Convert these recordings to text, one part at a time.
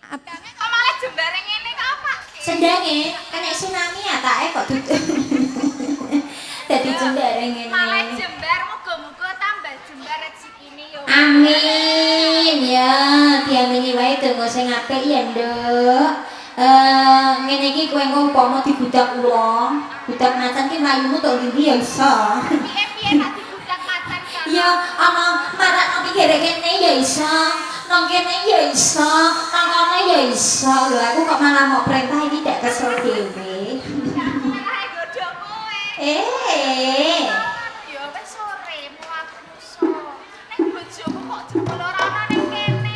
Kok malah jembare ngene kok, Pak? Sendange kena tsunami atake kok duduk. Dadi jembare ngene. Malah jembar muga-muga tambah jembar rezekine yo. Amin ya, diamini wae donga sing apik ya, Nduk. Ngene iki kowe engko umpama dibudak kula, budak macan ki mlayumu tok ndi ya iso. Piye-piye tak dibudak macan kan. Ya ana marakno pikire kene ya iso, nang kene ya iso, nang kono ya iso. Lho aku kok malah mau perintah iki dak kesel dhewe. Malah godho kowe. Ya wis sore mlaku muso. Nek bojomu kok jebul ora ana ning kene.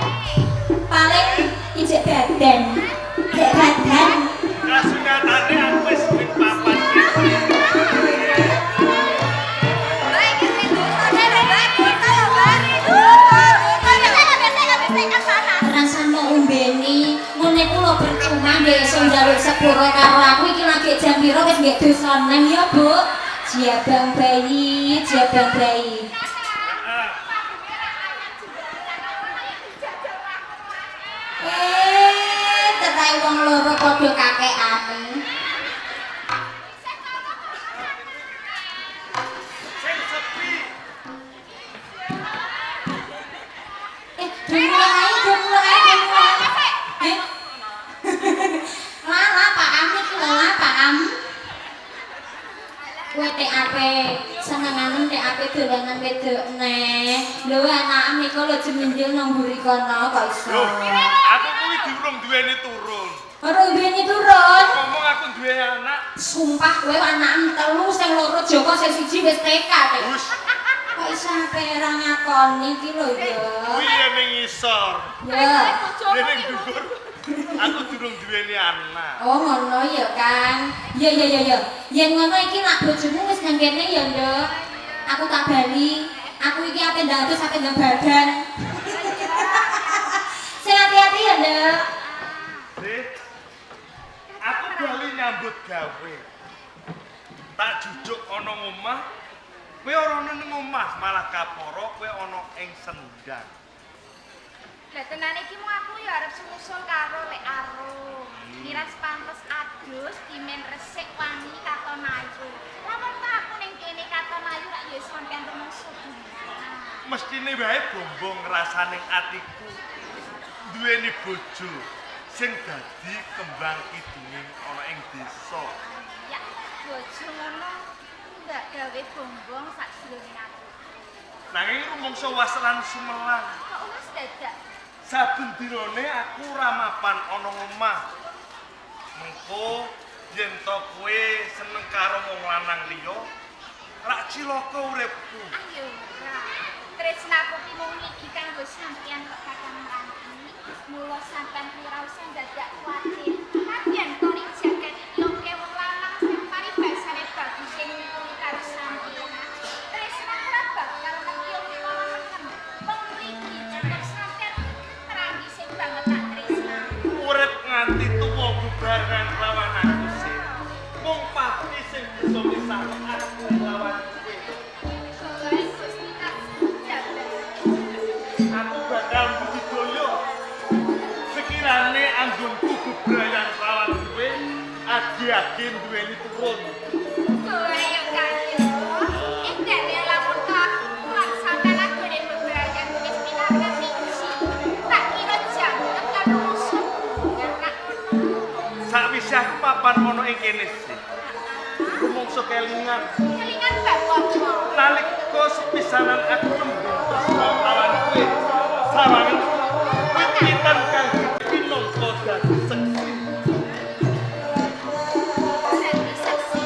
Paling ijek badan. Ijek badan. Kasunatane aku wis ning papan iki. Baik iki dutane lho, baik kita lho, bari. Rasane umbeni, ngene kula percuma nggih iso njaluk sepuro karo aku iki lagi jam piro wis nggih dosa nang ya, Bu. Jiabang bayi, jiabang bayi. Tetai wong loro padha kakekane. Sing sepi. Dimulai. Lala Pak iki lho, Pak Am. Kowe TAP senenganem TAP dolanan wedok neh. Lho anak niku lho jemenjil nang mburi kono kok iso. Loh, aku kuwi durung duweni turun. Ora duweni turun. Ngomong aku duwe anak. Sumpah kowe anak telu sing loro Joko sing siji wis TK. Wus, Kok iso sampe ora ngakoni iki lho ya. kuwi ya ning isor. Ya. Ning dhuwur. Aku durung duweni anak. Oh ngono ya kan. Ya. Yen ngono iki nak bojomu wis nang kene ya, Nduk. Aku tak bali. Aku iki ape ndados ape ndang badan. Sing hati-hati ya, Nduk. Dek, aku bali nyambut gawe. Tak jujuk ana ngomah. Kowe ora ana ning omah, malah kaporo kowe ana ing sendang. Lah tenan iki mu aku ya arep sumusul karo Lek Arum. Miras pantes adus, dimen resik wangi katon ayu. Lamun tak aku ning kene katon ayu rak ya sampean rumangsa. Mestine wae bombong ngrasaning atiku. Duweni bojo sing dadi kembang kidunging ana ing desa. Ya, bojo ngono ndak gawe bombong sak jroning aku. Nanging rumangsa waslan sumelang. Kok wis dadak? Saben dinane aku ora mapan ana omah. Mengko yen to kowe seneng karo wong lanang liya, rak cilaka uripku. Ayo ora. Tresnaku ki mung iki kanggo sampeyan kok kakang ranti. Mula sampeyan kuwi ora usah dadak kuwatir. Kan yen to ning jagat iki oke wong lanang sing paribasane bagus sing ngukuli karo sampeyan. Tresnaku ora bakal ngekiyo-kiyo meneng. Wong mriki tetep sampeyan terangi sing banget tak tresna. Urip nganti tuwa bebarengan lawan aku sih. Wong pati sing bisa misah aku lawan kowe. Soale Gusti tak jabat. Aku bakal budidaya. Sekirane anggonku bebrayan lawan kowe, agi-agi duweni turun. Kowe yo kayo. Endane lamun kelakuan sampeyan anggone bebrayan wis pinangan siji. Tak kira jangkep karo musuh. Karena Sakwise aku papan ana ing kene sih. Rumangsa kelingan. kelingan bab apa? Nalika sepisanan aku tembung tresna lawan kowe, sawangen wiwitan kang pinangka dadi seksi. Dadi seksi.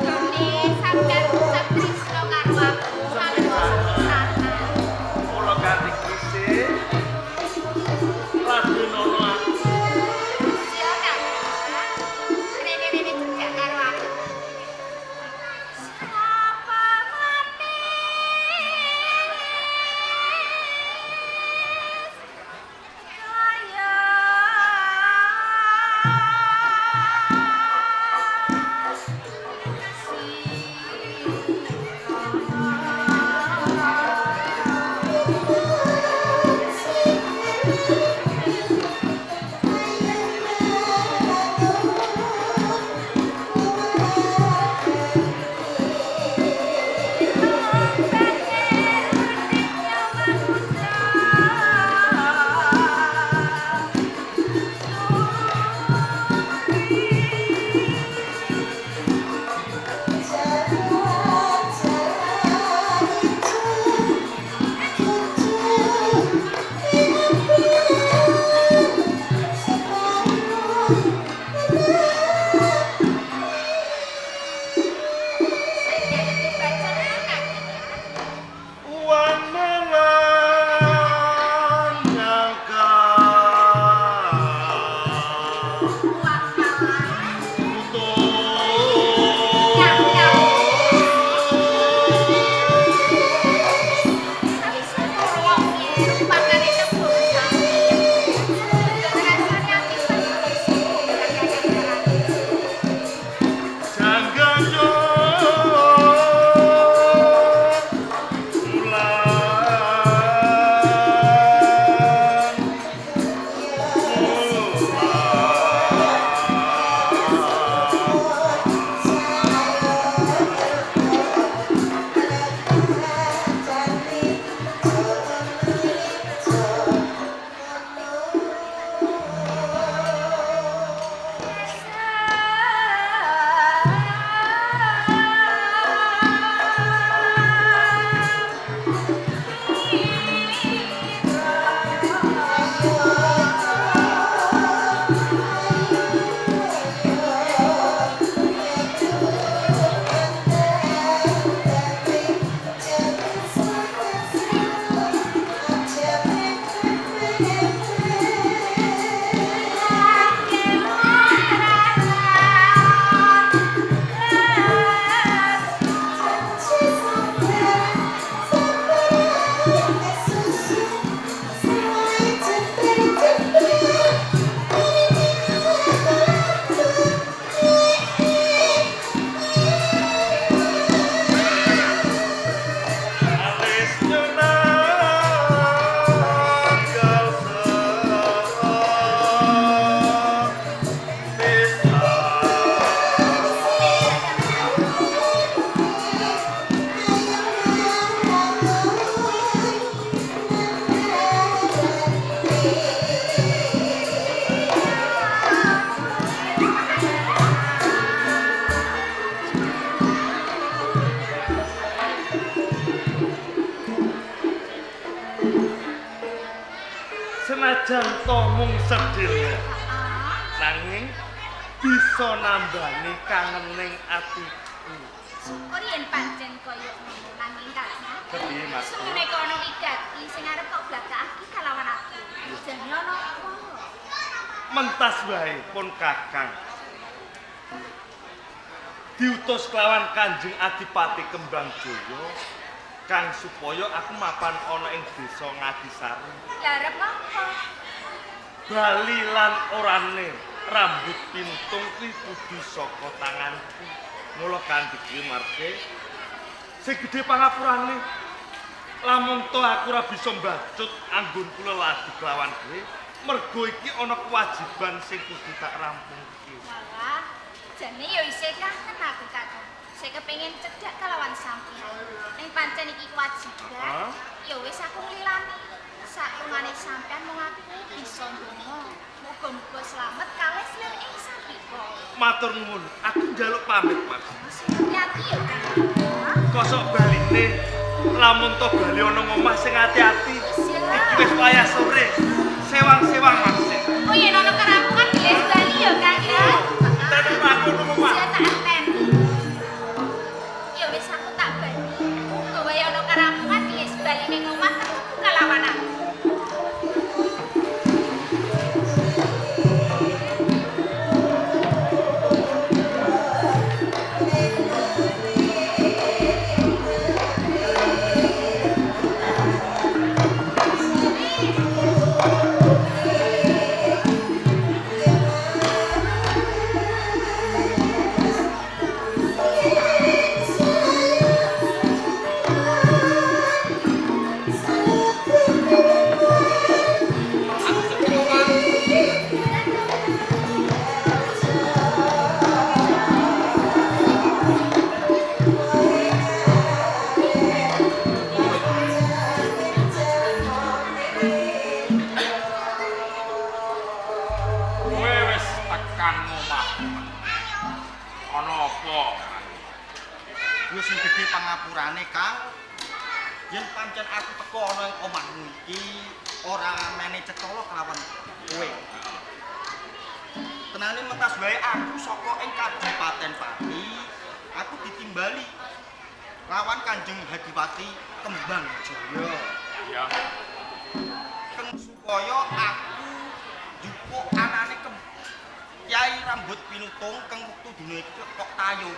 Dene sampeyan ucap tresna karo aku. Salah Mula kanthi krisih Radenana aku. Siya kan? Rene-rene cedhak karo aku. Sapa maneh Senajan to mung sedhil nanging bisa nambani kangening atiku. Syukur yen pancen kaya ngono nanging Kakang. Kepiye Mas? Sune kono wigati sing arep kok blakake kalawan aku. Jane ono apa? Mentas wae pun Kakang. Diutus kelawan Kanjeng Adipati Kembangjaya kang supaya aku mapan ana ing desa Ngadisari. Lah arep apa? Bali lan orane rambut pintung kuwi kudu saka tanganku. Mula kanthi marke sing gedhe pangapurane lamun to aku ora bisa mbacut anggon kula lagi kelawan kowe mergo iki ana kewajiban sing kudu tak rampungke. Malah jane yo isih kangen aku Kakang. Saya kepengin cedhak kalawan sampeyan. Ning pancen iki kewajiban. Ya wis aku nglilani. Saklungane sampeyan mung aku bisa ndonga. Muga-muga slamet kalih lir ing sampika. Matur nuwun, aku njaluk pamit, Mas. Hati-hati ya, Kang. Kosok baline lamun to bali ana ngomah sing ati-ati. Iki wis wayah sore. Sewang-sewang, Mas. Oh yen ana kerampungan wis bali ya, Kang ya. Tenan aku nang omah. Siap tak aten. Ya wis aku tak bali. Kowe ana kerampungan wis bali ning omah ketemu kalawan aku. Sing gedhe pangapurane Kang yen pancen aku teko ana ing omahmu iki ora mene cetolo kelawan kowe tenane mentas wae aku saka ing Kadipaten Pati aku ditimbali lawan Kanjeng Adipati Kembangjaya iya keng supaya aku njupuk anane Kyai Rambut Pinutung keng wektu dina iki kok tayo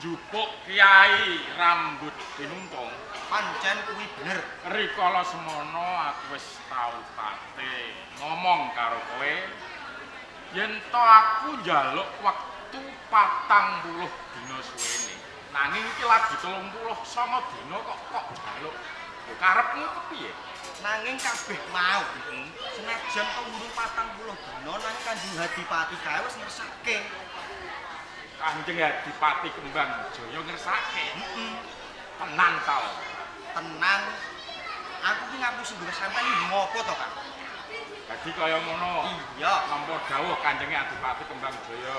njupuk Kyai Rambut Pinuntung pancen kuwi bener rikala semono aku wis tau pate ngomong karo kowe yen to aku njaluk wektu 40 dina suwene nanging iki lagi 39 dina kok njaluk yo karepmu kepiye nanging kabeh mau senajan to urung 40 dina nang Kanjeng Adipati kae wis ngersake Kanjeng Adipati Kembangjaya ngersake. Tenan ta. Tenan. Aku ki ngapusi nggo sampeyan iki ngopo to, Kang? Dadi kaya ngono. Iya, nampa dawuh Kanjeng Adipati Kembangjaya.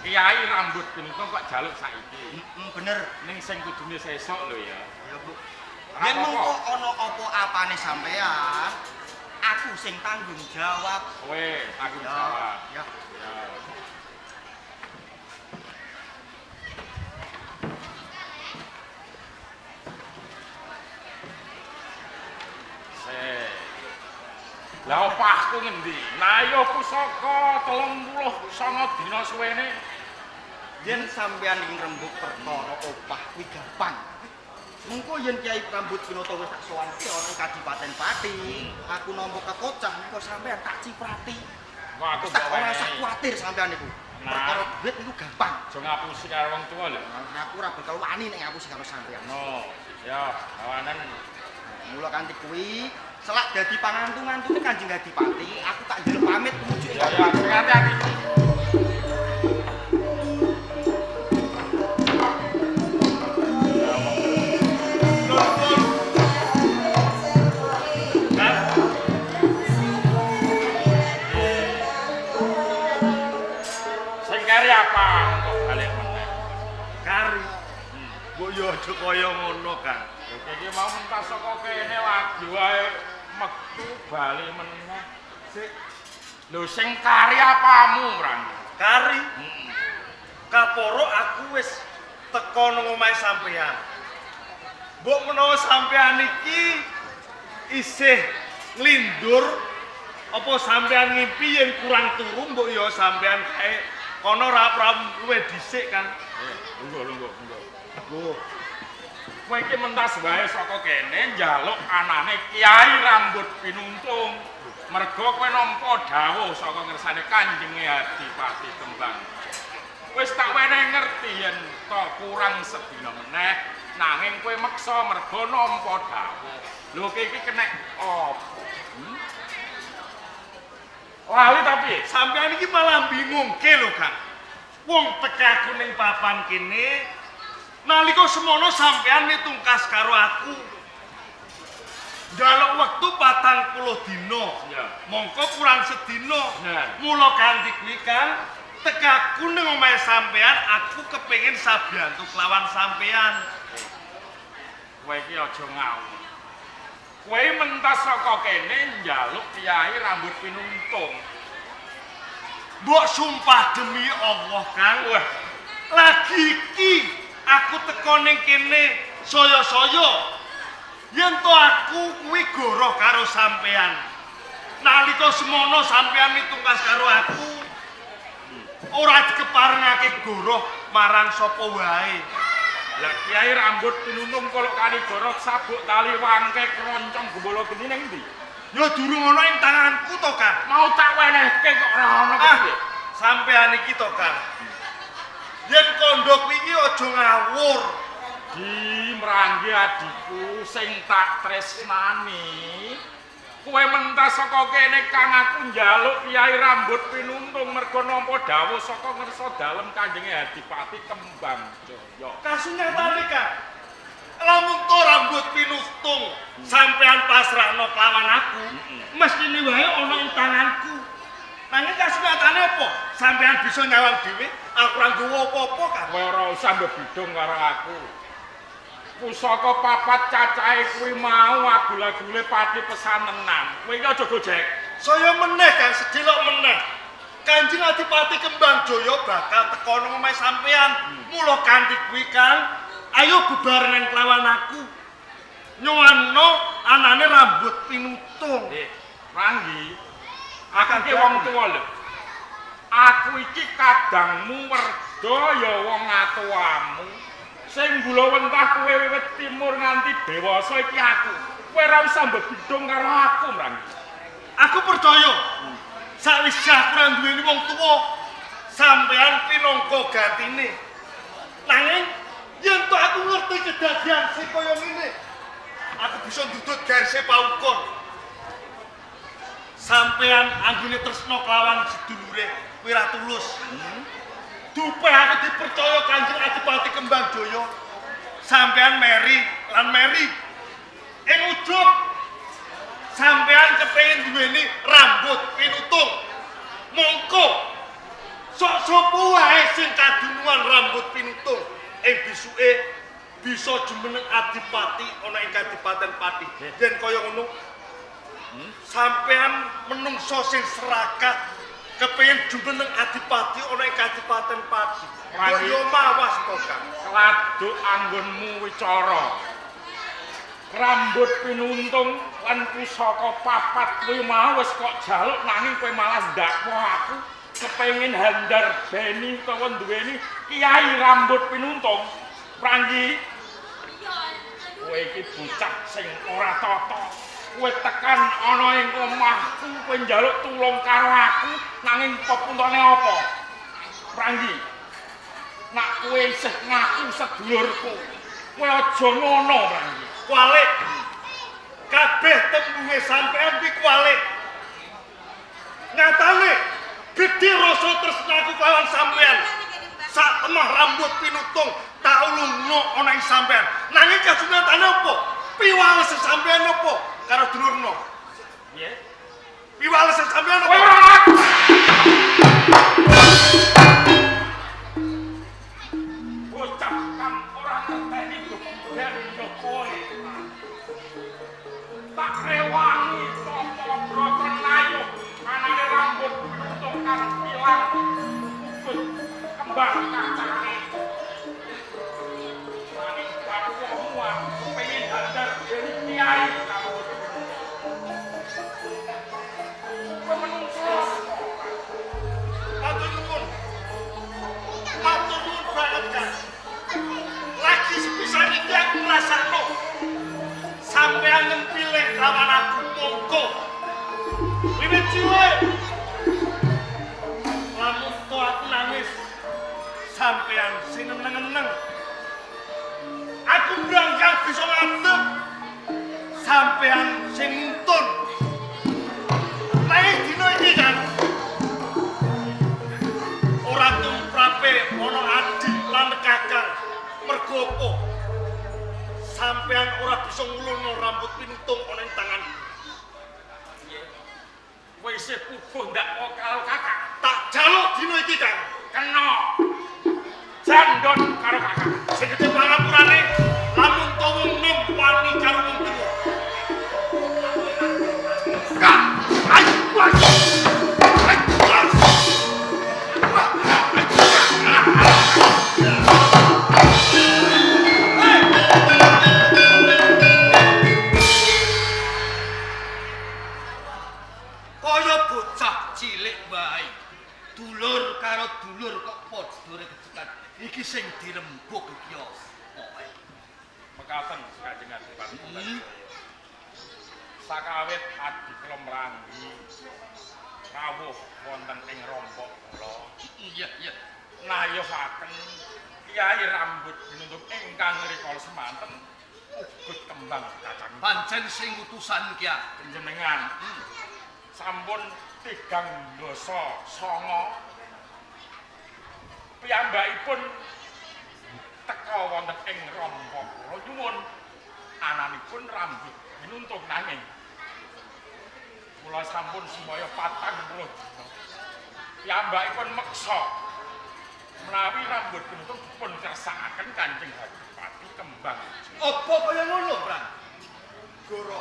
Kyai Rambut Pinuntung kok jaluk saiki. Bener. Ning sing kudune sesuk lho ya. Ya, Bu. Yen mengko ana apa-apane sampeyan, aku sing tanggung jawab. Kowe tanggung jawab. Ya. Ya. Lah opahku ngendi? Nayo pusaka 39 dina suwene. Yen sampeyan ing rembug perkara opah kuwi gampang. Mengko yen Kyai Rambut Pinuntung wis tak sowanke ana ing Kadipaten Pati, aku nampa kekocah mengko sampeyan tak ciprati. Kok aku tak ora usah kuwatir sampeyan niku. Perkara duit niku gampang. Aja ngapusi karo wong tuwa lho. Aku ora bakal wani nek ngapusi karo sampeyan. No, ya awanan. Mula kanthi kuwi selak dadi pangantu-ngantune Kanjeng Adipati, aku tak njaluk pamit menuju ing hati-hati. Sing kari apa kok balik meneh? Kari. Mbok yo aja kaya ngono, Kang. Iki mau mentas saka kene wae Ramji wae metu bali meneh. Sik. Lho sing kari apamu, Ramji? Kari. Kaporo aku wis teko nang omahe sampean. Mbok menawa sampean iki isih nglindur apa sampean ngimpi yen kurang turu mbok ya sampean kae kono ra luwe dhisik kan. Lungguh. Kowe iki mentas wae saka kene njaluk anane Kiai Rambut Pinuntung. Mergo kowe nampa dawuh saka ngersane Kanjeng Adipati Kembang. Wis tak wenehi ngerti yen to kurang sedina meneh nanging kowe meksa mergo nampa dawuh. Lho iki kenek apa? Lali tapi Sampean iki malah bingungke lho, Kang. Wong tekaku ning papan kene nalika semono sampean mitungkas karo aku. Njaluk wektu 40 dina. Ya. Mongko kurang sedina. Ya. Mula kanthi kuwi, Kang, tekaku ning omahe sampean aku kepengin sabiyantu kelawan sampean. kowe iki aja ngawur. Kowe mentas saka kene njaluk Kiai Rambut Pinuntung. Mbok sumpah demi Allah, Kang. Wah, Lagi iki aku teko ning kene saya-saya. Yen to aku kuwi goroh karo sampean. Nalika semono sampean mitungkas karo aku, ora dikeparengake goroh marang sapa wae. lah Kiai Rambut Pinuntung kalau kali gorok sabuk tali wangke keroncong gembolo geni ning ndi? Ya durung ana ing tanganku to, Kang. Mau tak wenehke kok ora ana piye? Sampean iki to, Kang. Yen kondok iki aja ngawur. Di mrangge adikku sing tak tresnani. Kowe mentas saka kene Kang aku njaluk Kiai Rambut Pinuntung mergo nampa dawuh saka ngersa dalem Kanjeng Adipati Kembang Jaya. Kasunyatane, Kang. Lamun to Rambut Pinuntung sampean pasrahno kelawan aku, mestine wae ana ing tanganku. Nanging kasunyatane apa? Sampean bisa nyawang dhewe, aku ora nggawa apa-apa, Kang. Kowe ora usah mbebidung karo aku. Pusaka papat cacahe kuwi mau agul-agule pati pesanenan. Kowe iki aja gojek. Saya meneh, Kang, sedelok meneh. Kanjeng Adipati Kembang Jaya bakal teko nang omahe sampean. Mula kanthi kuwi, Kang, ayo bebarengan kelawan aku. Nyuwano anane Rambut Pinuntung. Ranggi, aku ki wong tuwa lho. Aku iki kadangmu werda ya wong atuwamu. Sing gula wentah kowe wiwit timur nganti dewasa iki aku. Kowe ora usah mbebidung karo aku, Ranggi. Aku percaya. Sakwise aku ora duweni wong tuwa, sampean pinangka gantine. Nanging yen to aku ngerti kedadian sing kaya ngene, aku bisa ndudut garise paukur. Sampean anggone tresna kelawan sedulure kuwi ra tulus. Dupe aku dipercaya Kanjeng Adipati Kembang Jaya. Sampean meri lan meri. Ing ujug sampean kepengin duweni Rambut Pinuntung. Mongko sok sapa wae sing kadunungan Rambut Pinuntung ing bisuke bisa jumeneng adipati ana ing Kadipaten Pati. Yen kaya ngono sampean menungso sing serakah kepengin jumeneng adipati ana ing Kadipaten Pati. Yo mawas to, Kang. Kladuk anggonmu wicara. Rambut Pinuntung lan pusaka papat kuwi mau wis kok jaluk nanging kowe malah ndakwa aku kepengin handar beni utawa duweni Kiai Rambut Pinuntung. Pranggi, kowe iki bocah sing ora tata. Kowe tekan ana ing omahku kowe njaluk tulung karo aku nanging pepuntane apa? Pranggi, nak kowe isih ngaku sedulurku. Kowe aja ngono, Pranggi. Kualik. Kabeh tembunge sampean kuwi kualik. Nyatane gedhe rasa tresnaku kelawan sampean. Sak temah Rambut Pinuntung tak ulungno ana ing sampean. Nanging kasunyatane apa? Piwales sampean apa karo dulurno? Piye? Piwales sampean apa? Bocah kang ora ngerteni kebudayaan yo kowe. Tak kelawan aku mongko. Wiwit cilik. Lamun to aku nangis sampean sing neneng-neneng. Aku berangkat bisa ngadep sampean sing nuntun. Nanging dina iki kan ora tumrape ana adi lan kakang mergo apa? Sampean ora bisa ngulurno rambut pinutung ana ing tangan. Kowe isih puguh ndak kok karo kakak. Tak jaluk dina iki kan Kena jandon karo kakak. sing gedhe pangapurane lamun to wong nom wani karo wong tuwa. Kak, ayo wae. Kaya bocah cilik wae. Dulur karo dulur kok padha kejekan. Iki sing dirembug iki ya. Oke. Mekaten Kanjeng Adipati. Sakawit adi kula mranggi rawuh wonten ing rompok kula. Iya. Nayohaken Kyai rambut pinuntun ingkang rikala semanten ugut kembang kacang. Pancen sing utusan ki Panjenengan sampun 3 dosa 9 piyambakipun teka wonten ing rompok kula nyuwun ananipun rambut pinuntun nanging kula sampun semaya 40 dina piyambakipun meksa menawi rambut pinuntun pun kersakaken Kanjeng Adipati kembang. Apa kaya ngono, Pran? Goro.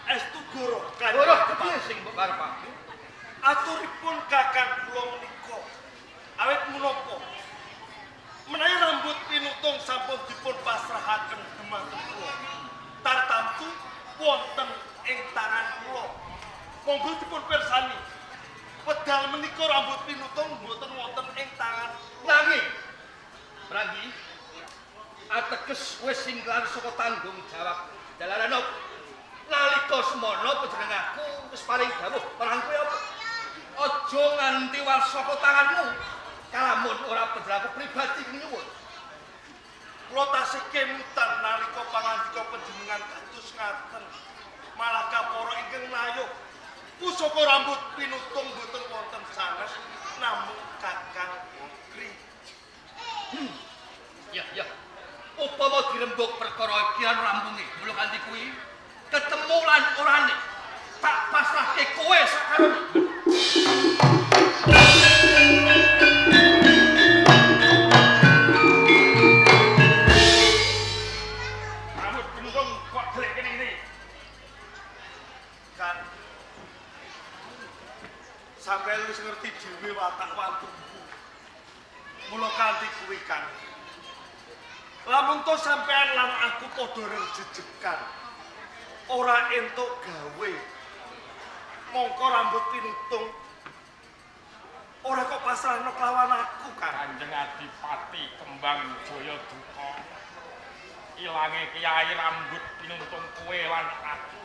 Estu goro kan. Ora kepiye sing mbok karepake? Aturipun kakang kula menika. Awit menapa? Menawi rambut pinutung sampun dipun pasrahaken dhumateng kula. Tartamtu wonten ing tangan kula. Monggo dipun pirsani. Wedal menika rambut pinutung mboten wonten ing tangan Nanging Pranggi ateges wis singklan saka tanggung jawab dalaran apa? Nalika semana panjenenganku wis paring dawuh marang kowe apa? Aja nganti war saka tanganmu. Kalamun ora panjenenganku pribadi nyuwun. kula tasih kemutan nalika pangandika panjenengan kados ngaten. Malah kapara ingkang nayuh pusaka rambut pinutung boten wonten sanes namung kakang Kri. Ya. Upama dirembug perkara iki lan rambunge, mula kanthi kuwi ketemu lan orane tak pasrahke kowe sakarone. Rambut pinutung kok jelek kene iki. Kan sampai wis ngerti dhewe watak watuku. Mula kanthi kuwi kan lamun to sampean lan aku padha rejejekan ora entuk gawe mongko rambut pinutung ora kok pasrahno kelawan aku kan. Kanjeng Adipati kembang Jaya duka. Ilange Kyai rambut pinutung kowe lan aku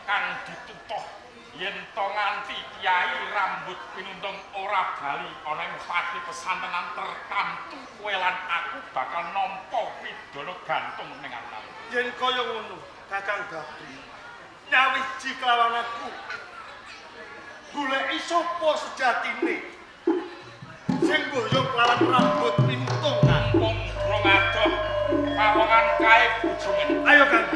kang ditutuh yen to nganti Kyai rambut pinutung ora bali ana ing pati pesantenan tertamtu kowe lan aku bakal nampa pidana gantung ning alam. Yen kaya ngono Kakang Dabri nyawiji kelawan aku goleki sapa sejatine sing boyong kelawan rambut pinutung. Mumpung durung adoh pawongan kae bojongen. Ayo Kang.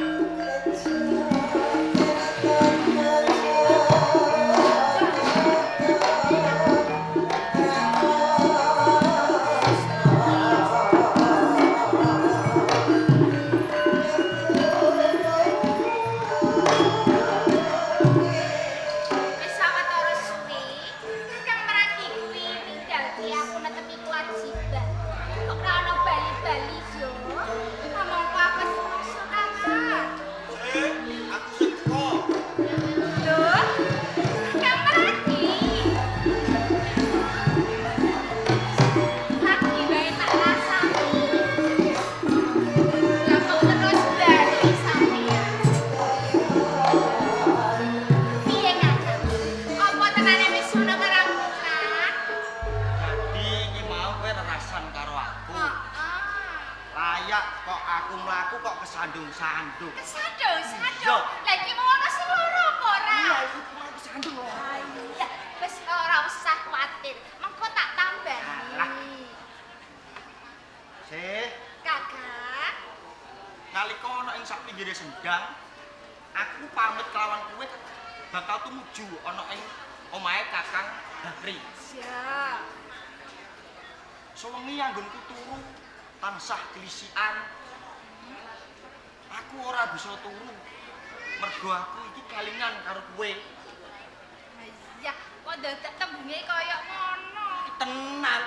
Wis sawetara suwe, Kakang Mraki kuwi ninggalke aku netepi kewajiban. Kok ora ana bali-bali yo. Ngomong apa sing maksa amat. sendang. Aku pamit kelawan kowe bakal tumuju ana ing omahe Kakang Bakri. Siap. Sewengi anggonku turu tansah kelisian. Aku ora bisa turu. Mergo aku iki kelingan karo kowe. Ya, kok dadak tembunge kaya ngono. Tenan,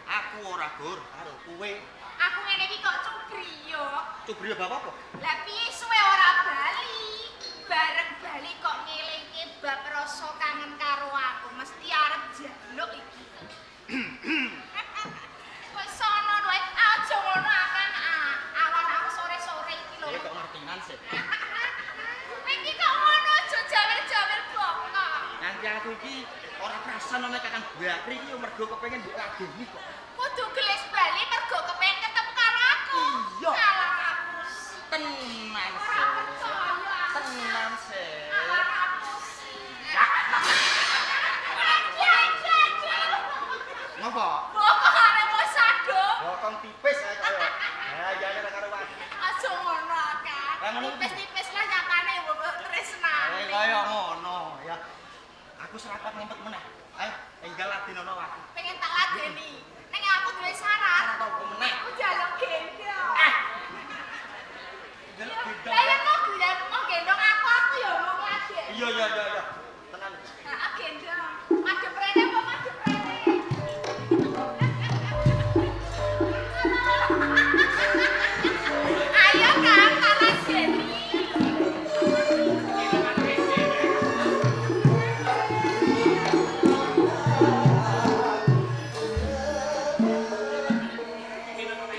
aku ora gur karo kowe. Aku ngene iki kok cubriyo. Cubriya bapak apa? Lah piye suwe ora bali? Bareng bali kok ngelingke bab rasa kangen karo aku. Mesti arep jaluk iki. Wis sono wae, aja ngono akan awan aku sore-sore iki lho. Ya kok ngertinan sih. Iki kok ngono aja jawel-jawel bongkok. Nanti aku iki ora perasan ana Kakang Bakri iki mergo kepengin mbok ladeni kok. Kudu gelis bali mergo kepengin ketemu karo aku. Iya. Salah aku. Tenan Ora sih. percaya aku. Tenan sih. Salah aku sih. Ya. Ngopo? Bokong arep wis sadok. Bokong tipis ae kaya. Ha ya nek karo aku. Aja ngono kan. Lah ngono kuwi. Tipis-tipis lah nyatane mbok tresnani. Kaya ngono ya. Aku serapat ngempet meneh. Ayo, enggal ladenono aku. Pengen tak ladeni. Ning aku duwe syarat. Ora tau meneh. Aku jaluk gendong. Jaluk gendong. Lah yen mau gendong aku ya mau ladeni. Iya. Tenan. Nah, gendong. Madhep rene apa madhep rene? Ayo kan, tak ladeni.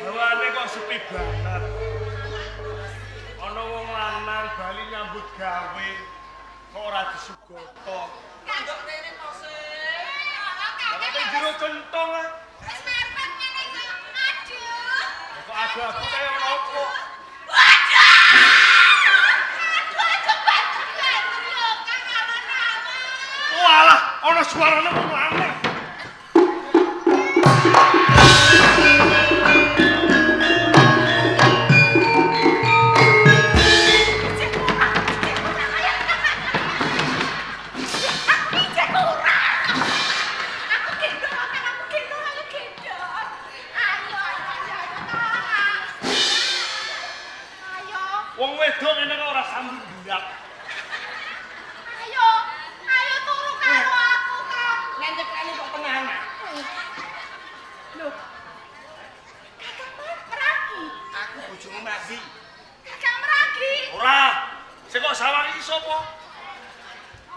Hawane kok sepi banget. Ana wong lanang bali nyambut gawe kok ora disugoto. Kandok rene kok sih. Lah kok jero centong ah. Wis mepet ngene iki. Aduh. Kok aku kaya ngopo? Walah, ana suarane wong lanang. Wong wedok ngene kok ora sambut ndak. Ayo turu karo aku kan. Ngentekane kok tenanan. Loh. Kakak Meragi. Aku bojomu Magi. Kakak Meragi. Ora. Sing kok sawang iki sapa?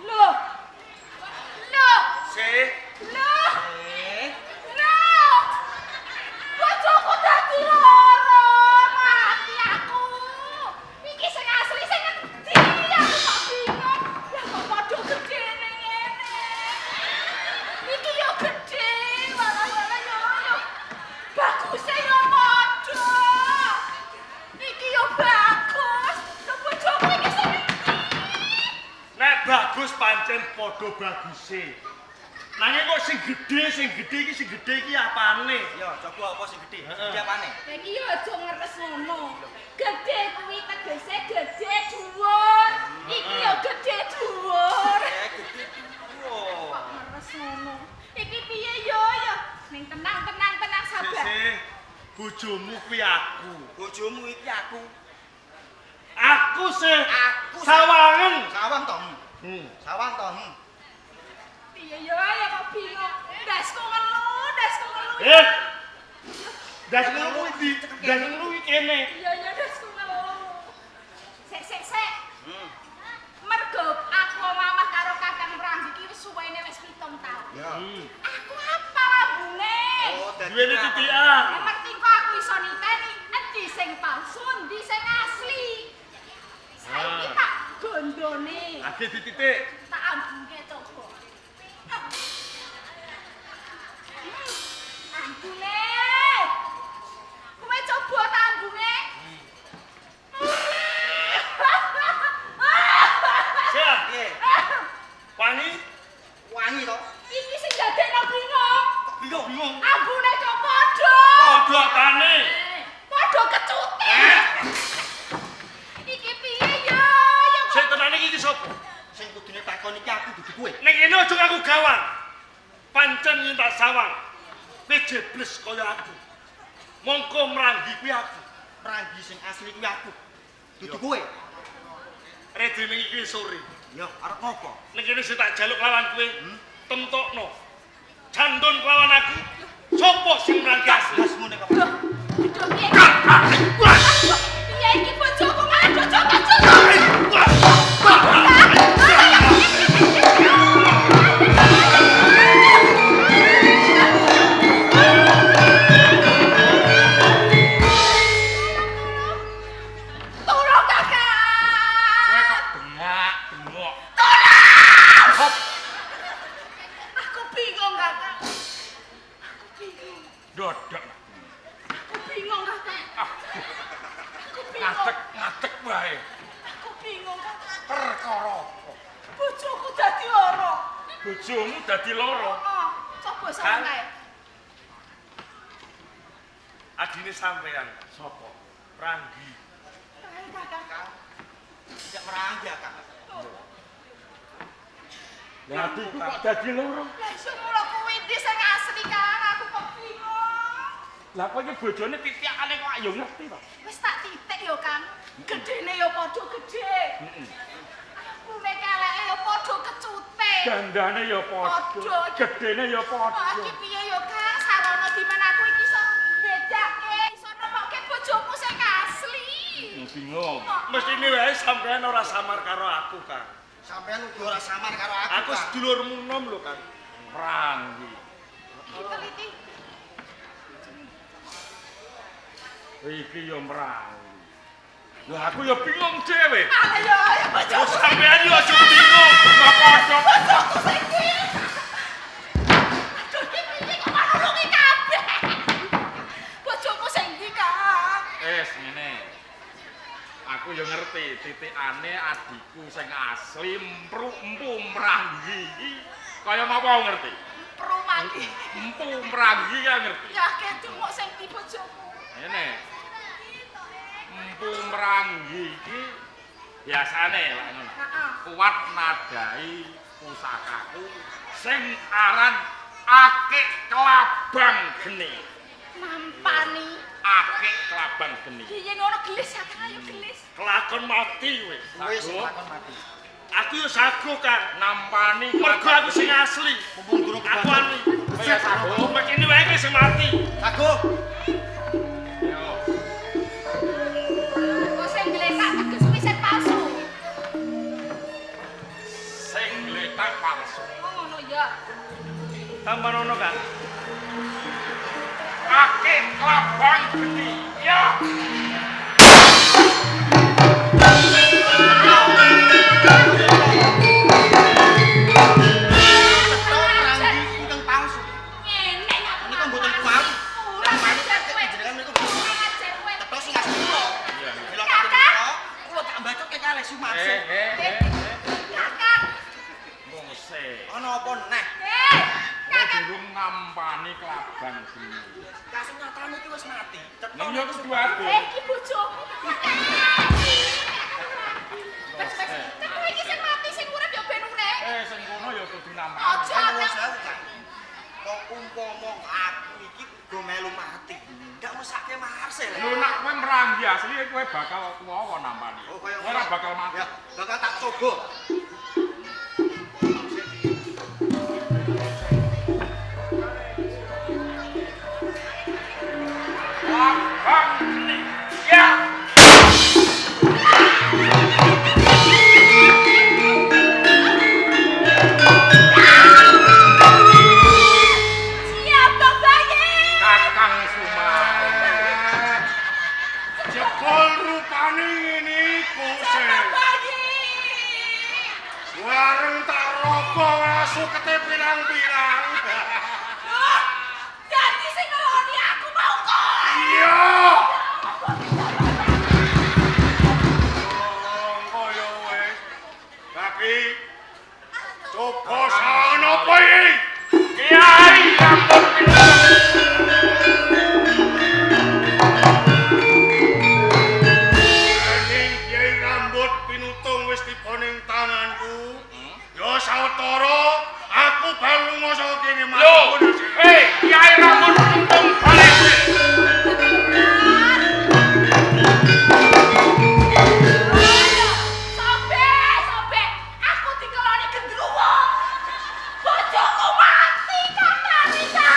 Loh. Sih. Loh. Eh, Loh. Bojoku dadi loro. Mati aku. Iki sing asli sing endi? Aku kok bingung. Ya kok padha gedene ngene. Iki yo gedhe. Wala-wala yo. Baguse yo padha. Iki yo bagus. Lho bojoku iki sing endi? Nek bagus pancen padha baguse. Nanging kok sing gedhe iki apane? yo coba apa sing gedhe? Heeh. Gedhe apane? Iki yo aja ngeres ngono. Gedhe kuwi tegese gedhe dhuwur. Iki yo gedhe dhuwur. Gedhe tuwa. Kok ngeres ngono. Iki piye yo? Ning tenang sabar. Sih. Bojomu kuwi aku. Bojomu iki aku. Aku sih. Aku Sawangen. Sawang to. Sawang to. Piye yo kok bingung. Dasku ngelu. Eh. Das ngono kuwi di. Das ngono kuwi kene. Iya dasku ngelu. Sik. Mergo aku mamah karo Kakang Meragi iki wis suwene wis 7 taun. Ya. Aku apa lambune? Oh, dadi Duwene titikan. Ngerti kok aku iso niteni endi sing palsu, endi sing asli. Saiki Ah. tak gondone. Age dititik. Tak ambunge coba. Ambunge. Kowe coba tak ambunge. Siap. Piye? Wangi. Wangi to. Iki sing dadekno bingung. Kok bingung? Ambune kok padha. Padha tane. Padha kecute. Iki piye dudu kowe. Ning kene aja ngaku gawang. Pancen yen tak sawang. Kowe jebles kaya aku. Mongko mranggi kuwi aku. Pranggi sing asli kuwi aku. Dudu kowe. Redi ning iki sore. Ya, arep ngopo? Ning kene sing tak jaluk lawan kowe, tentokno. Jandon lawan aku. Sopo sing mranggi asli? Gas ngene kok. Duh, piye iki? Piye iki bojoku malah bojoku. Tolong kakak. Kowe kok bengak-bengok. Aku bingung kakak. Aku bingung. Dodok. Aku bingung kakak. Aku bingung. Ngadeg wae. Aku bingung kakak. Perkara Bojoku dadi lara. bojomu dadi lara. Oh, coba santai. Adine sampean Sapa? Pranggi. Ayo kakak. Tidak meranggi ya, Kak. Lah adikku kok dadi lara? Lah iso mulo kuwi ndi sing asli kan aku kok bingung. Lah kok iki bojone titikane kok ayo ngerti to? Wis tak titik yo Kang. Gedene yo padha gedhe. Heeh. Aku nek eleke yo padha kecute. Gandane ya padha, Padha. gedene ya Oh, padha. iki piye yo Kang? Sarana di mana aku iki iso bedake, iso nemokke bojoku sing asli. Bingung. Mestine wae sampean ora samar karo aku, Kang. Sampean uga ora samar karo aku. Aku Kak. sedulurmu nom lho, Kang. Pranggi. Iki teliti. Iki yo mranggi. Lah aku yo bingung dhewe. Ayo Oh, bojoku. sampean yo aja bingung. Lah padha. Bojoku sing kuwi. Aduh, iki piye kok manulungi kabeh. Bojoku sing ndi, Kang? Ngene. Aku yo ngerti titikane adikku sing asli empu mranggi iki kaya ngapa ngerti? Perumagi. Empu mranggi ya ngerti. Yakin dumuk sing ndi bojoku. Ngene. Empu mranggi iki biasane lah ngono. Heeh. Kuat nadai pusakaku sing aran Akik Kelabang Geni. Nampani. Akik Kelabang Geni. Piye ngono gelis ya Kang, ayo gelis. Kelakon mati kowe. Kowe sing lakon mati. Aku yo sago, Kang. Nampani Mergo aku sing asli. Mumpung durung Aku kebantu. asli. Kaya sago. Mekene wae kowe sing mati. Sago. Yo. Kok sing gletak teges kuwi sing palsu. Sing gletak palsu. Oh ngono ya. Tambah ono, Kang. Akik Kelabang Geni. Ya. Betul pranggi ingkang palsu. Ngene ya. Menika mboten kuat. Ora Nampani ajar kowe. jenengan menika mboten. Ajar kowe. Teto sing asli kula. Iya. Bila kate menika kula tak mbacokke kalih sumaksud. Kakak. Mose. Ana apa neh? Kowe durung nampani Kelabang Geni. Kasih nyatane iki wis mati. Cetha Nang yo kudu ade. Iki bojoku. Wes wes. Tapi iki sing mati sing urip ya ben urip. Sing kono yo kudu nampani. Aja Wong Kang. sewu kan. Kok umpama aku iki go melu mati. Ndak mesake Marcel. Lho nek kowe mranggi asli kowe bakal kuwawa nampani. Oh, kaya Kowe ora bakal mati. Ya, bakal tak coba. Kelabang Geni. Ya. Siap Bang Bayi. Kakang Sumaret. Jebol rupane ngene iku sih. Bang Bayi. Wareng tak rogo asu kete pirang-pirang. Oh, dadi sing ngeloni aku mau kok. Iya. Kaya wis. Tapi coba sana apa iki? Kiai rambut pinter. Ning kiai rambut pinutung wis tiba ning tanganku. Ya sawetara aku bal lunga saka kene Lho, Kiai Rambut Penuntung balik. Sobe, aku dikeloni gendruwo. Bojoku mati kakak Risa.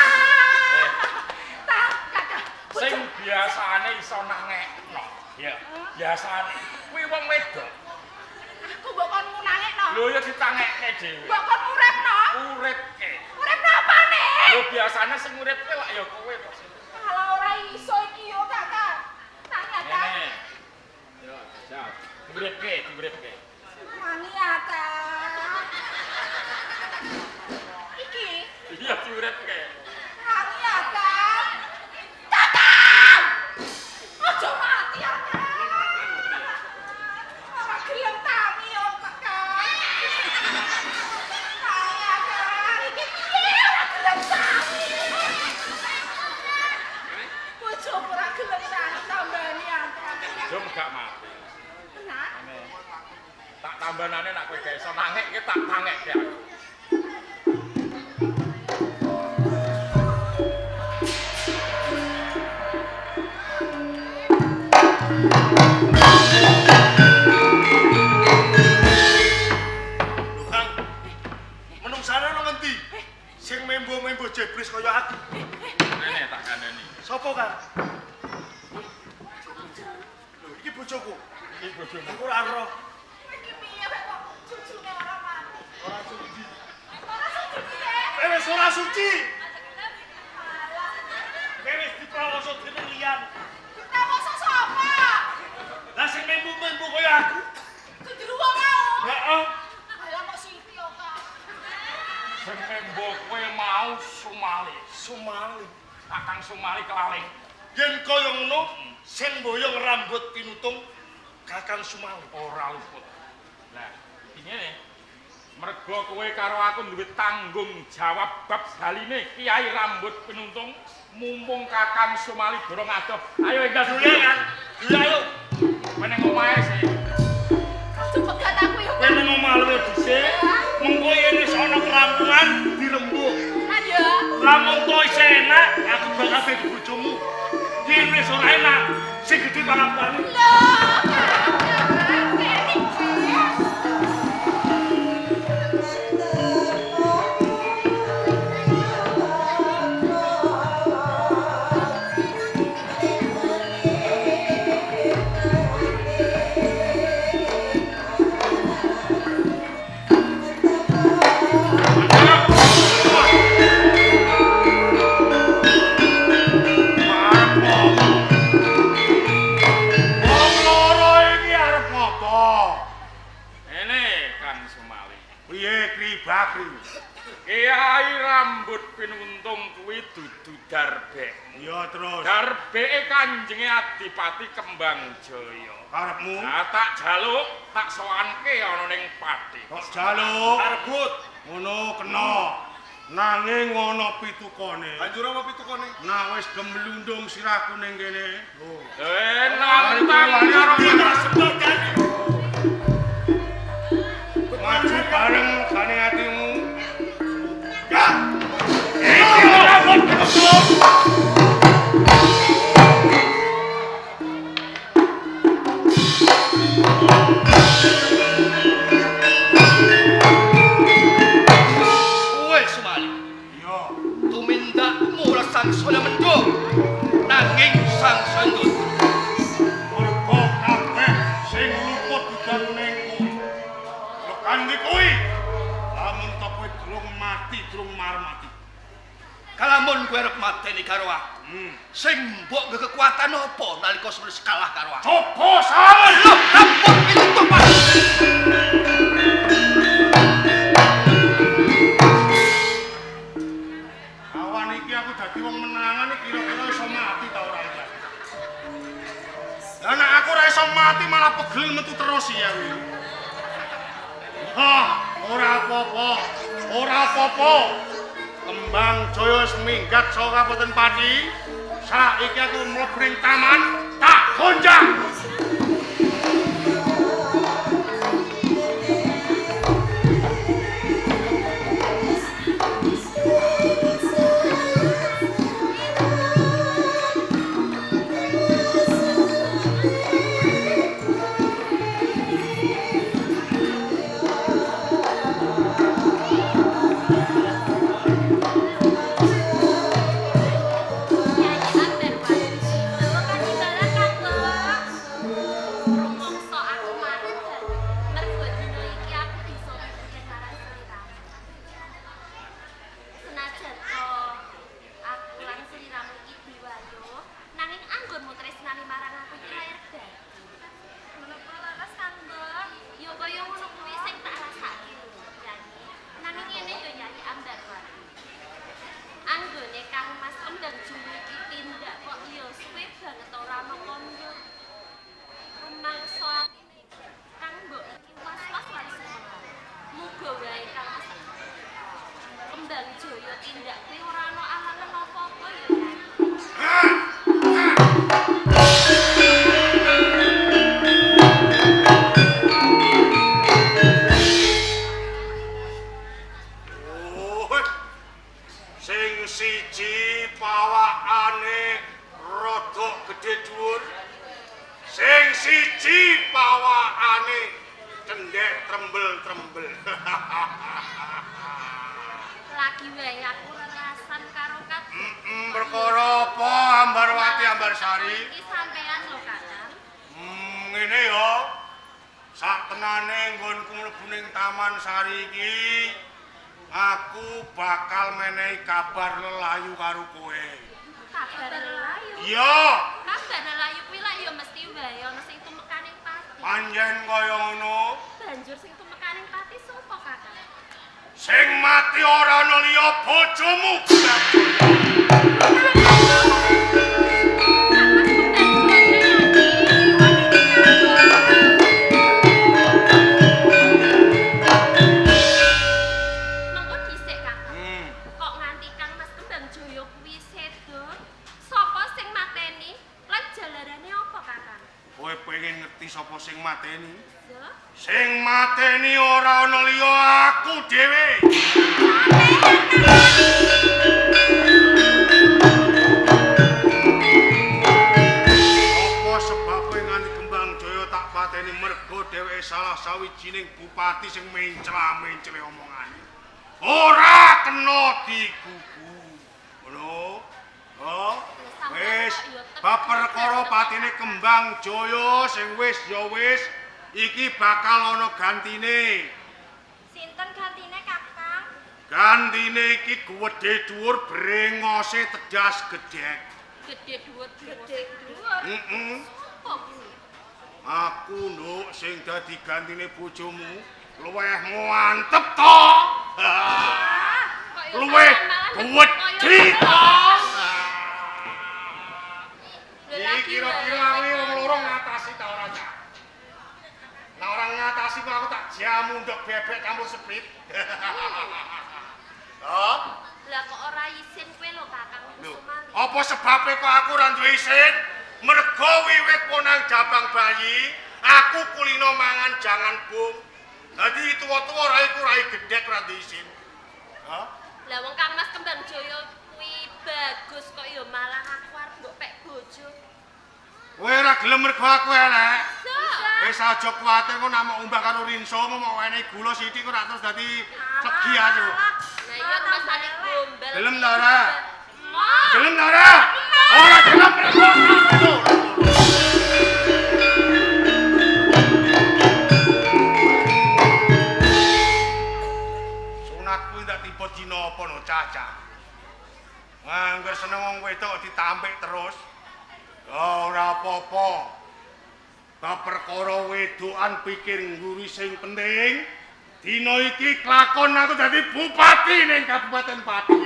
Kakak, Sing biasane iso nangekno. Ya, biasane kuwi wong wedok. aku mbok kon nangekno. Lho ya ditangekke dhewe. Mbok kon uripno. Uripke. Uripno apane? Lho biasane sing uripke lak ya kowe to. Kalau ora iso iki yo kakak. Tanya ta. Ngene. Yo, siap. Diuripke. Wangi ya kak. Iki. Iya diuripke. Wangi ya kak. Kakak! Ojo mati ya kak. Ora gelem tangi yo kakak. Kaya kak. Iki piye ora gelem tangi. Bojoku ora gelem tangi tambani ya kak. Jom gak mati. Nah. Ngene. Tak tambanane nek kowe gak iso nangekke tak tangekke aku. Kang, menungsane nang ngendi? Sing membo-membo jebris kaya aku. Ngene tak kandhani. Sopo, Kang? Lho, iki bojoku. Iki bojomu. Aku ora roh. Iki piye kok cucune ora mati. Ora suci. Ora suci piye? Wis ora suci. Alah, Wis diprawoso dening liyan. kita mosok sapa? Lah sing membo-membo kaya aku. Gendruwo mau. Heeh. Alah kok siti yo, Kak. Sing membo kowe mau Sumali. Sumali. Kakang Sumali kelaling. Yen kaya ngono, sing mboyong rambut pinutung Kakang Sumali. Ora luput. Lah, iki ngene. Mergo kowe karo aku duwe tanggung jawab bab baline Kiai Rambut Penuntung, mumpung Kakang Sumali durung adoh. Ayo enggal Dulu ya, Kang. Dulu ayo. meneng omahe sih. Aduh pegat aku yo. Kowe nang omah luwih dhisik, mengko yen wis ana kerampungan dirembuk. Kan ya. Lamun to isih enak, aku bakal dadi bojomu. Yen wis ora enak, sing gedhe pangapane. Loh, Kakak. Kene piye? Wong loro iki arep ngopo? Ngene Kang Sumali. Piye Kri Bakri? Kiai Rambut Pinuntung kuwi dudu darbek. Ya terus Darbeke Kanjenge Adipati Kembangjaya. karepmu Nah, tak jaluk, tak sowanke ana ning pati. kok jaluk Arbut. ngono kena. Nanging ana pitukane. Banjur apa pitukane? Nah wis gemlundung sirahku ning kene. Nantang karo kita sebagane. Maju bareng gane atimu. Ya. Iki ora betul. Kowe Sumali. Yo. Tumindakmu ora sangsaya mendung. Nanging sangsaya ndut. Mergo kabeh sing luput diganengku. Lho kanthi kuwi. Lamun to kowe durung mati, durung marmati. Kalamun kowe arep mateni karo aku. Sing mbok nggo kekuatan apa nalika wis kalah karo aku? Coba sawen. Lho, rambut pinutung Pak. Awan iki aku dadi wong menangan iki kira-kira iso mati ta ora iki. Lah nek aku ora iso mati malah pegel metu terus ya kuwi. Ha, ora apa-apa. Ora apa-apa. Kembang Jaya wis minggat saka Kabupaten Pati. Saiki aku mlebu ning taman tak gonjang. Jaya tindak kuwi ora ana alasan apa-apa ya, Kang. Sing siji pawakane rada gedhe dhuwur. Sing siji pawakane cendhek trembel-trembel. Lagi wae aku lerasan karo Kakang. Perkara apa Ambarwati Ambarsari? Iki sampean lho, Kakang. Ngene ya. Saktenane nggonku mlebu ning Taman Sari iki, aku bakal menehi kabar lelayu karo kowe. Kabar lelayu. Iya, Kabar lelayu kuwi lak ya mesti wae ana sing tumekaning pati. panjen kaya ngono. Banjur sing tumekaning pati sapa, Kakang? Sing mati ora ana liya bojomu. Mengko dhisik, Kakang. Kok nganti Kang Mas Kembang Jaya kuwi sedo? Sapa sing mateni? Lan jalarane apa, Kakang? Kowe pengen ngerti sapa sing mateni? Ya. Sing mateni ora ana liya aku dhewe. Apa sebabe nganti Kembang Jaya tak pateni mergo dheweke salah sawijining bupati sing mencela-mencele omongane. Ora kena digugu. Ngono. Oh, wis bab perkara patine Kembang Jaya sing wis ya wis iki bakal ana gantine. Sinten gantine, Kakang? Gantine iki gedhe dhuwur brengose tedas gedhek. Gedhe dhuwur. Gedhe dhuwur. Heeh. Sopo kuwi? Aku nduk sing dadi gantine bojomu luweh mantep to. Luweh wedi to. Iki kira-kira kuwi wong loro ngatasi ta ora cak? Lah ora ngatasi kok aku tak jamu ndok bebek campur sepit. Oh, Lah kok ora isin kowe lho, Kakang lho, Kusumali. apa sebabe kok aku ora duwe isin? Mergo wiwit ponang jabang bayi, aku kulino mangan jangan bung. Dadi tuwa-tuwa rai gedhek ora duwe isin. Hah? Lah wong Kang Mas Kembang Jaya kuwi bagus kok ya malah aku arep mbok pek bojo. Kowe ora gelem mergo aku elek. So. Wis aja kuwatir kok namuk umbah karo Rinso mau enehi gula sithik kok ora terus dadi segi aja. Lah iya masane gombal. Gelem ta ora? Mak. Gelem ta ora? Ora gelem mergo. Sunat kuwi ndak tiba dina apa no Caca. Angger seneng wong wedok ditampik terus. Ora apa-apa. Bab perkara wedokan pikir nguri sing penting. Dina iki kelakon aku dadi bupati ning Kabupaten Pati.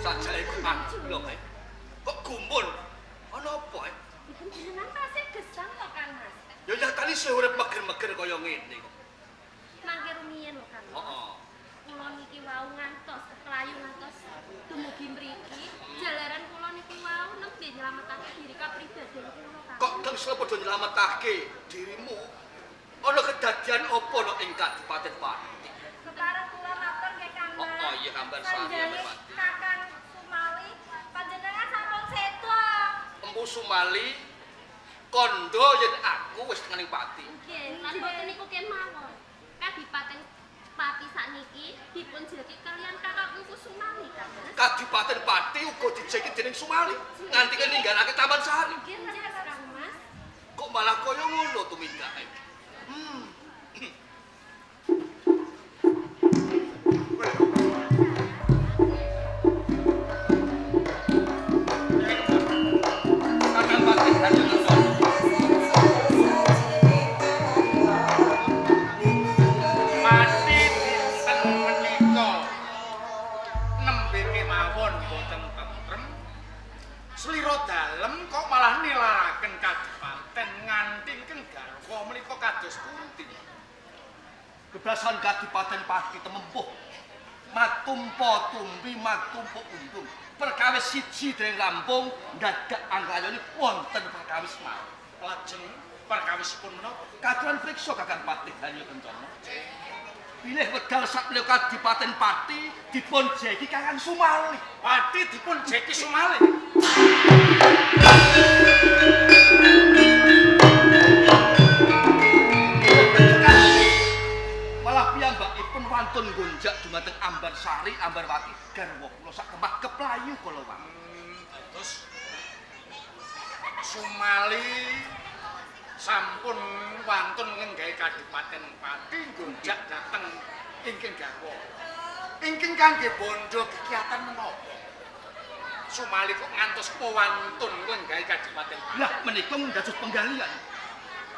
Sajake kok anjing lho kae. Kok gumun? Ana apa? Jenengan tasih gesang kok Kang Mas. Ya nyatane sih urip meger-meger kaya ngene kok. Mangke rumiyin lho Kang. Heeh. Kula niki wau ngantos kelayu ngantos dumugi mriki. Jalaran kula niki wau nembe nyelametake diri kapribaden kula Kang. Kok kang sela padha nyelametake dirimu? Ana kedadian apa no ing Kabupaten Pati? Kepareng kula matur nggih Kang Mas. Oh iya Ambar Sari Panjenengan Pati. Kakang Sumali panjenengan sampun sedo. Empu Sumali kondo yen aku wis tekan ing Pati. Nggih, lan boten niku kemawon. Kadipaten Pati sakniki dipun jagi kalian Kakang Empu Sumali Kang Mas. Kadipaten Pati uga dijeki dening Sumali nganti ninggalake Taman Sari. Nggih Mas Kang Mas. Kok malah kaya ngono tumindake. Kakang Pati kemawon boten tentrem. Slira dalem kok malah nilaraken kadipaten nganti ingkang garwa menika kados pundi? Kebiasaan Kadipaten Pati temempuh matumpa tumbi matumpa undung perkawis siji dereng rampung dadak anggayane wonten perkawis mau Lajeng perkawisipun menapa? kaduan priksa Kakang Patih Hanyo Kencana bilih wedal sakmenika Kadipaten Pati dipun jeki Kakang Sumali Pati dipun jeki Sumali. malah piyambakipun wantun gonjak dumateng Ambarsari Ambarwati garwa kula sak kemah keplayu kala wau. Terus Sumali sampun wantun ngenggawe Kadipaten Pati gonjak dhateng ingkang garwa. Ingkang kangge bondo kegiatan menapa? Sumali kok ngantos wantun ngenggawe Kadipaten Pati. Lah menika dados penggalian.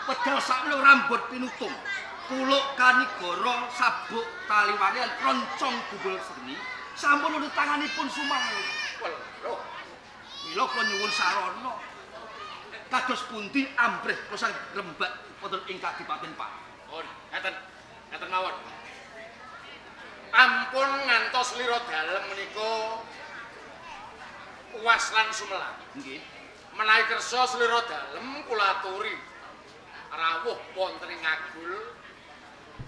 Pedal sakmenika rambut pinutung. Kuluk kanigara sabuk taliwanian roncong gubul seni sampun nundut tanganipun Sumali. Lho, Mila kula nyuwun sarana. Kados pundi ambrih kula sang rembak wonten ing Kadipaten Pati. oh, ngaten mawon. Ampun ngantos lira dalem menika uwas lan sumelang. Nggih. Menawi kersa slira dalem kula aturi rawuh wonten ing Ngagul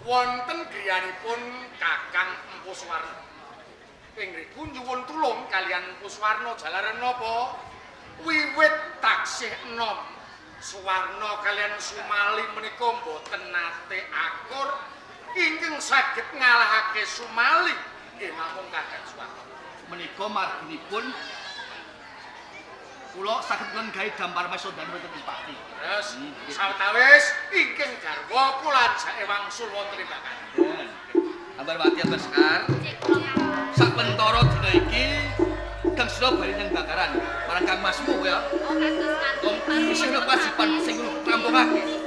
wonten griyanipun Kakang Empu Suwarna. Ing riku nyuwun tulung kalian Empu Suwarna jalaran napa? Wiwit taksih enom Suwarna kalian Sumali menika mboten nate akur ingkang saged ngalahake Sumali nggih namung Kakang Suwarna. Menika marginipun kula saged nggawe dampar mesodan wonten ing Pati. Terus sawetawis ingkang garwa kula jake wangsul wonten ing Bakan. Ambarwati Ambarsekar. Sakwentara dina iki Kang Sura bali nang bakaran. Marang Kang Masmu ya. Oh, kados Wong isih ana kewajiban sing rampungake.